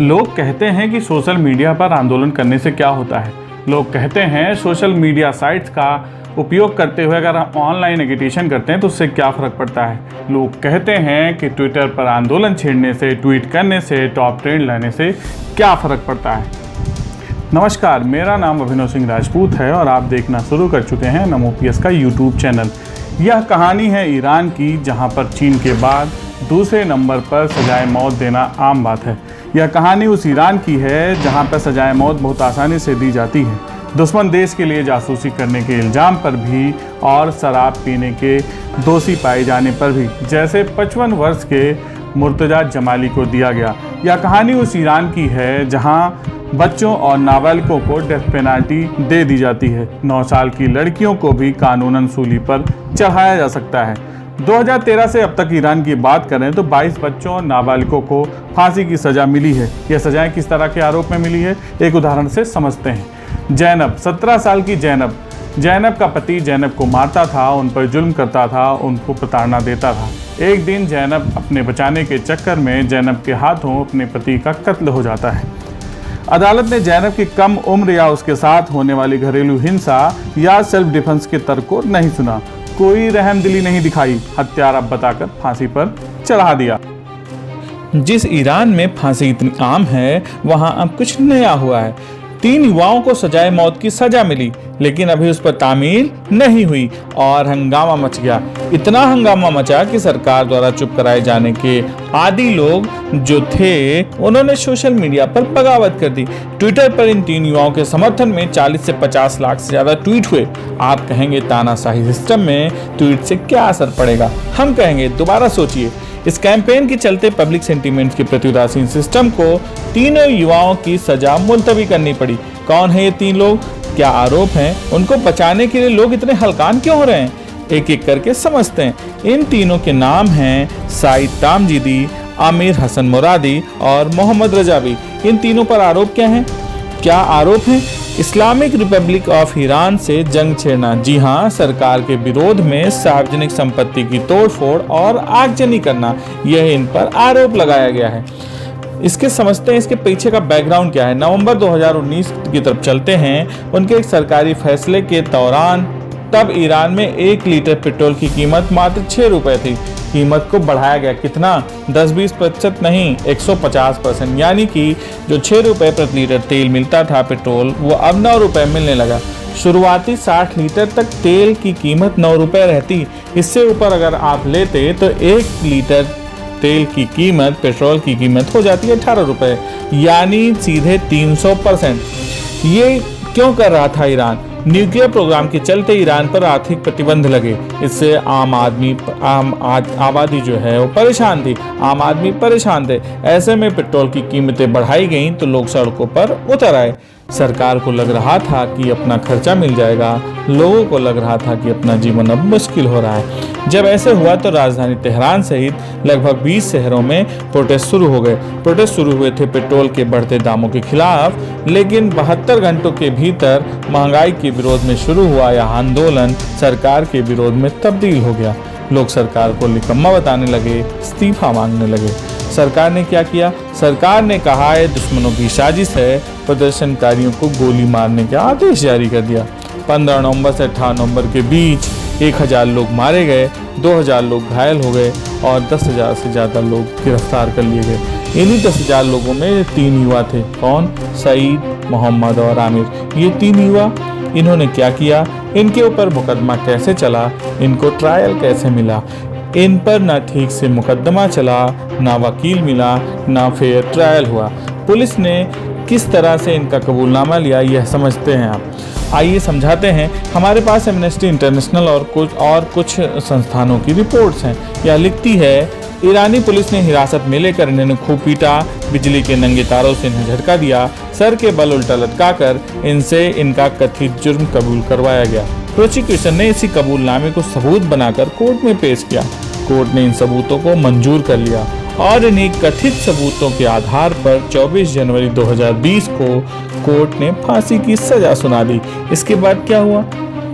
लोग कहते हैं कि सोशल मीडिया पर आंदोलन करने से क्या होता है। लोग कहते हैं सोशल मीडिया साइट्स का उपयोग करते हुए अगर हम ऑनलाइन एगिटेशन करते हैं तो उससे क्या फ़र्क पड़ता है। लोग कहते हैं कि ट्विटर पर आंदोलन छेड़ने से, ट्वीट करने से, टॉप ट्रेंड लाने से क्या फ़र्क पड़ता है। नमस्कार, मेरा नाम अभिनव सिंह राजपूत है और आप देखना शुरू कर चुके हैं नमो पीएस का यूट्यूब चैनल। यह कहानी है ईरान की, जहां पर चीन के बाद दूसरे नंबर पर सजाए मौत देना आम बात है। यह कहानी उस ईरान की है जहां पर सजाए मौत बहुत आसानी से दी जाती है, दुश्मन देश के लिए जासूसी करने के इल्ज़ाम पर भी और शराब पीने के दोषी पाए जाने पर भी, जैसे 55 वर्ष के मुर्तज़ा जमाली को दिया गया। यह कहानी उस ईरान की है जहां बच्चों और नाबालिगों को डेथ पेनाल्टी दे दी जाती है। 9 साल की लड़कियों को भी कानूनन सूली पर चढ़ाया जा सकता है। 2013 से अब तक ईरान की बात करें तो 22 बच्चों और नाबालिगों को फांसी की सज़ा मिली है। यह सज़ाएं किस तरह के आरोप में मिली है, एक उदाहरण से समझते हैं। जैनब, 17 साल की जैनब का पति जैनब को मारता था, उन पर जुल्म करता था, उनको प्रताड़ना देता था। एक दिन जैनब अपने बचाने के चक्कर में जैनब के हाथों अपने पति का कत्ल हो जाता है। अदालत ने जैनब की कम उम्र या उसके साथ होने वाली घरेलू हिंसा या सेल्फ डिफेंस के तर्क को नहीं सुना, कोई रहमदिली नहीं दिखाई, हत्यारा बताकर फांसी पर चढ़ा दिया। जिस ईरान में फांसी इतनी आम है, वहां अब कुछ नया हुआ है। 3 युवाओं को सजाए मौत की सजा मिली, लेकिन अभी उस पर तामील नहीं हुई और हंगामा मच गया। इतना हंगामा मचा कि सरकार द्वारा चुप कराए जाने के आदी लोग जो थे, उन्होंने सोशल मीडिया पर बगावत कर दी। ट्विटर पर इन 3 युवाओं के समर्थन में 40 से 50 लाख से ज्यादा ट्वीट हुए। आप कहेंगे तानाशाही सिस्टम में ट्वीट से क्या असर पड़ेगा। हम कहेंगे दोबारा सोचिए। इस कैंपेन के चलते पब्लिक सेंटीमेंट्स के प्रति उदासीन सिस्टम को तीनों युवाओं की सजा मुलतवी करनी पड़ी। कौन है ये 3 लोग, क्या आरोप हैं, उनको बचाने के लिए लोग इतने हलकान क्यों हो रहे हैं, एक एक करके समझते हैं। इन तीनों के नाम हैं साइद तामजीदी, आमिर हसन मुरादी और मोहम्मद रजावी। इन तीनों पर आरोप क्या हैं? क्या आरोप हैं? इस्लामिक रिपब्लिक ऑफ ईरान से जंग छेड़ना। जी हाँ, सरकार के विरोध में सार्वजनिक संपत्ति की तोड़फोड़ और आगजनी करना, यह इन पर आरोप लगाया गया है। इसके समझते हैं इसके पीछे का बैकग्राउंड क्या है। नवंबर 2019 की तरफ चलते हैं। उनके एक सरकारी फैसले के दौरान तब ईरान में 1 लीटर पेट्रोल की कीमत मात्र 6 रुपए थी। कीमत को बढ़ाया गया, कितना? 10-20% नहीं, 150%। यानी कि जो 6 रुपए प्रति लीटर तेल मिलता था पेट्रोल, वो अब 9 रुपए मिलने लगा। शुरुआती 60 लीटर तक तेल की कीमत 9 रुपए रहती। इससे ऊपर अगर आप लेते तो 1 लीटर तेल की कीमत, पेट्रोल की कीमत हो जाती है 18 रुपए, यानी सीधे 300%। ये क्यों कर रहा था ईरान? न्यूक्लियर प्रोग्राम के चलते ईरान पर आर्थिक प्रतिबंध लगे। इससे आम आबादी जो है वो परेशान थी, आम आदमी परेशान थे। ऐसे में पेट्रोल की कीमतें बढ़ाई गईं तो लोग सड़कों पर उतर आए। सरकार को लग रहा था कि अपना खर्चा मिल जाएगा, लोगों को लग रहा था कि अपना जीवन अब मुश्किल हो रहा है। जब ऐसे हुआ तो राजधानी तेहरान सहित लगभग 20 शहरों में प्रोटेस्ट शुरू हो गए। प्रोटेस्ट शुरू हुए थे पेट्रोल के बढ़ते दामों के खिलाफ, लेकिन 72 घंटों के भीतर महंगाई के विरोध में शुरू हुआ यह आंदोलन सरकार के विरोध में तब्दील हो गया। लोग सरकार को निकम्मा बताने लगे, इस्तीफा मांगने लगे। सरकार ने क्या किया? सरकार ने कहा है दुश्मनों की साजिश है, प्रदर्शनकारियों को गोली मारने का आदेश जारी कर दिया। 15 नवंबर से 18 नवंबर के बीच 1000 लोग मारे गए, 2000 लोग घायल हो गए और 10,000 से ज़्यादा लोग गिरफ्तार कर लिए गए। इन्हीं 10,000 लोगों में 3 युवा थे। कौन? सईद, मोहम्मद और आमिर। ये 3 युवा, इन्होंने क्या किया? इनके ऊपर मुकदमा कैसे चला? इनको ट्रायल कैसे मिला? इन पर ना ठीक से मुकदमा चला, ना वकील मिला, ना फेयर ट्रायल हुआ। पुलिस ने किस तरह से इनका कबूलनामा लिया, यह समझते हैं आप। आइए समझाते हैं। हमारे पास एमनेस्टी इंटरनेशनल और कुछ संस्थानों की रिपोर्ट्स हैं। यह लिखती है ईरानी पुलिस ने हिरासत में लेकर इन्हें खूब पीटा, बिजली के नंगे तारों से इन्हें झटका दिया, सर के बल उल्टा लटकाकर इनसे इनका कथित जुर्म कबूल करवाया गया। प्रोसिक्यूशन ने इसी कबूलनामे को सबूत बनाकर कोर्ट में पेश किया। कोर्ट ने इन सबूतों को मंजूर कर लिया और इन्हीं कथित सबूतों के आधार पर 24 जनवरी 2020 को कोर्ट ने फांसी की सजा सुना दी। इसके बाद क्या हुआ?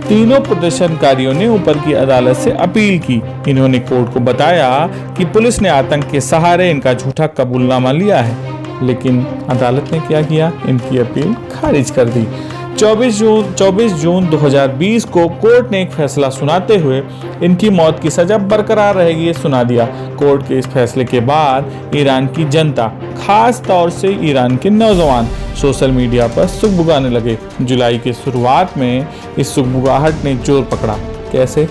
तीनों प्रदर्शनकारियों ने ऊपर की अदालत से अपील की। इन्होंने कोर्ट को बताया कि पुलिस ने आतंक के सहारे इनका झूठा कबूलनामा लिया है। लेकिन अदालत ने क्या किया, इनकी अपील खारिज कर दी। 24 जून 2020 को कोर्ट ने एक फैसला सुनाते हुए इनकी मौत की सजा बरकरार रहेगी ये सुना दिया। कोर्ट के इस फैसले के बाद ईरान की जनता, खास तौर से ईरान के नौजवान सोशल मीडिया पर सुगबुगाने लगे। जुलाई की शुरुआत में इस सुगबुगाहट ने जोर पकड़ा। कैसे?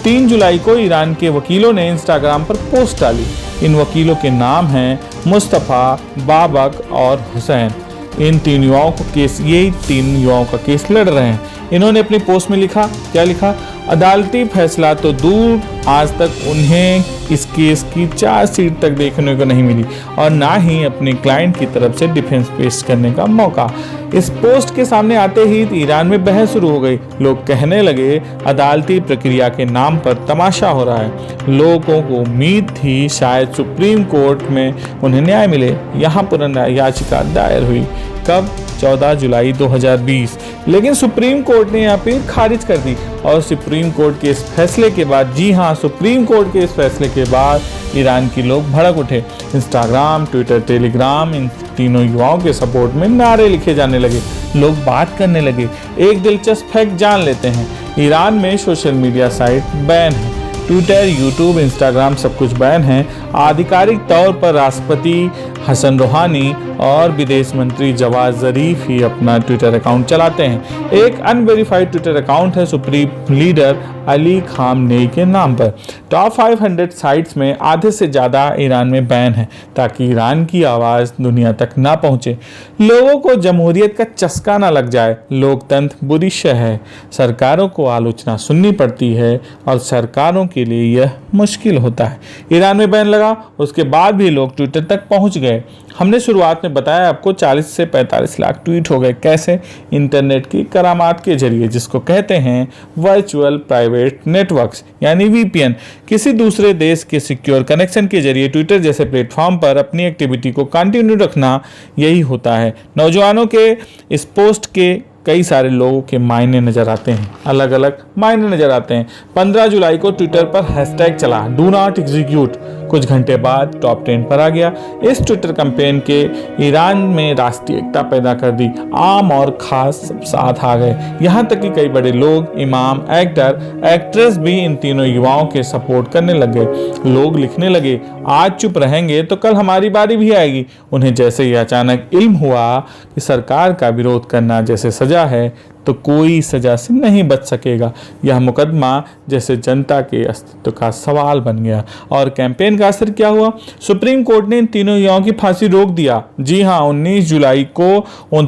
3 जुलाई को ईरान के वकीलों ने इंस्टाग्राम पर पोस्ट डाली। इन वकीलों के नाम हैं मुस्तफ़ा, बाबक और हुसैन। इन 3 युवाओं को यही 3 युवाओं का केस लड़ रहे हैं। इन्होंने अपनी पोस्ट में लिखा, क्या लिखा? अदालती फैसला तो दूर, आज तक उन्हें इस केस की चार्जशीट तक देखने को नहीं मिली और ना ही अपने क्लाइंट की तरफ से डिफेंस पेश करने का मौका। इस पोस्ट के सामने आते ही ईरान में बहस शुरू हो गई। लोग कहने लगे अदालती प्रक्रिया के नाम पर तमाशा हो रहा है। लोगों को उम्मीद थी शायद सुप्रीम कोर्ट में उन्हें न्याय मिले। यहाँ पुनर्याचिका दायर हुई। कब? 14 जुलाई 2020। लेकिन सुप्रीम कोर्ट ने अपील खारिज कर दी और सुप्रीम कोर्ट के इस फैसले के बाद, जी हाँ, सुप्रीम कोर्ट के इस फैसले के बाद ईरान के लोग भड़क उठे। इंस्टाग्राम, ट्विटर, टेलीग्राम, इन तीनों युवाओं के सपोर्ट में नारे लिखे जाने लगे। लोग बात करने लगे। एक दिलचस्प फैक्ट जान लेते हैं, ईरान में सोशल मीडिया साइट बैन है। ट्विटर, यूट्यूब, इंस्टाग्राम सब कुछ बैन है। आधिकारिक तौर पर राष्ट्रपति हसन रूहानी और विदेश मंत्री जवाद ज़रीफ ही अपना ट्विटर अकाउंट चलाते हैं। एक अनवेरिफाइड ट्विटर अकाउंट है सुप्रीम लीडर अली खामनेई के नाम पर। टॉप 500 साइट्स में आधे से ज़्यादा ईरान में बैन है ताकि ईरान की आवाज़ दुनिया तक ना पहुँचे, लोगों को जमहूरियत का चस्का ना लग जाए। लोकतंत्र बुरी शय है, सरकारों को आलोचना सुननी पड़ती है और सरकारों के लिए यह मुश्किल होता है। ईरान में बैन लगा, उसके बाद भी लोग ट्विटर तक पहुँच गए। हमने शुरुआत में बताया आपको 40 से 45 लाख ट्वीट हो गए। कैसे? इंटरनेट की करामात के जरिए, जिसको कहते हैं वर्चुअल प्राइवेट नेटवर्क्स यानी VPN। किसी दूसरे देश के सिक्योर कनेक्शन के जरिए ट्विटर जैसे प्लेटफॉर्म पर अपनी एक्टिविटी को कंटिन्यू रखना, यही होता है। नौजवानों के इस पोस्ट के कई सारे लोगों के मायने नजर आते हैं, अलग अलग मायने नजर आते हैं। 15 जुलाई को ट्विटर पर हैशटैग चला डू नॉट एग्जीक्यूट, कुछ घंटे बाद टॉप 10 पर आ गया। इस ट्विटर कैंपेन के ईरान में राष्ट्रीय एकता पैदा कर दी। आम और खास सब साथ आ गए। यहाँ तक कि कई बड़े लोग, इमाम, एक्टर, एक्ट्रेस भी इन तीनों युवाओं के सपोर्ट करने लग गए। लोग लिखने लगे आज चुप रहेंगे तो कल हमारी बारी भी आएगी। उन्हें जैसे ही अचानक इल्म हुआ कि सरकार का विरोध करना जैसे सजा है तो कोई सजा से नहीं बच सकेगा, यह मुकदमा जैसे जनता के अस्तित्व का सवाल बन गया। और कैंपेन का असर क्या हुआ? सुप्रीम कोर्ट ने इन तीनों युवाओं की फांसी रोक दिया। जी हाँ, 19 जुलाई को उन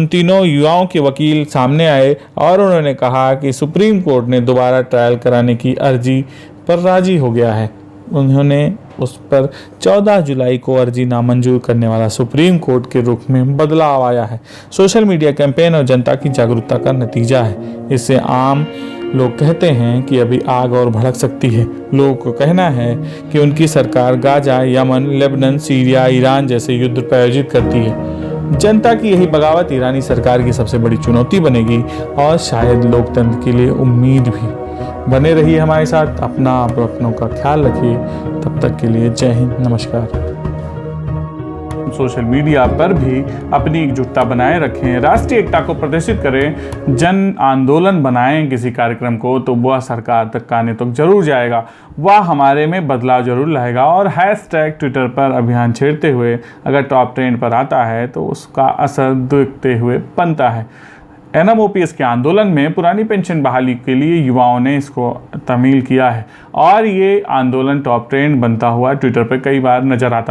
तीनों युवाओं के वकील सामने आए और उन्होंने कहा कि सुप्रीम कोर्ट ने दोबारा ट्रायल कराने की अर्जी पर राजी हो गया है। उन्होंने उस पर 14 जुलाई को अर्जी नामंजूर करने वाला सुप्रीम कोर्ट के रुख में बदलाव आया है। सोशल मीडिया कैंपेन और जनता की जागरूकता का नतीजा है। इससे आम लोग कहते हैं कि अभी आग और भड़क सकती है। लोगों को कहना है कि उनकी सरकार Gaza, Yemen, Lebanon, Syria, Iran जैसे युद्ध प्रायोजित करती है। जनता की यही बगावत ईरानी सरकार की सबसे बड़ी चुनौती बनेगी और शायद लोकतंत्र के लिए उम्मीद भी। बने रहिए हमारे साथ, अपना और अपनों का ख्याल रखिए। तब तक के लिए जय हिंद, नमस्कार। सोशल मीडिया पर भी अपनी एकजुटता बनाए रखें, राष्ट्रीय एकता को प्रदर्शित करें, जन आंदोलन बनाएं किसी कार्यक्रम को तो वह सरकार तक आने तक जरूर जाएगा, वह हमारे में बदलाव जरूर लाएगा। और हैशटैग ट्विटर पर अभियान छेड़ते हुए अगर टॉप ट्रेंड पर आता है तो उसका असर देखते हुए बनता है। NMOPS के आंदोलन में पुरानी पेंशन बहाली के लिए युवाओं ने इसको तामील किया है और ये आंदोलन टॉप ट्रेंड बनता हुआ ट्विटर पर कई बार नजर आता है।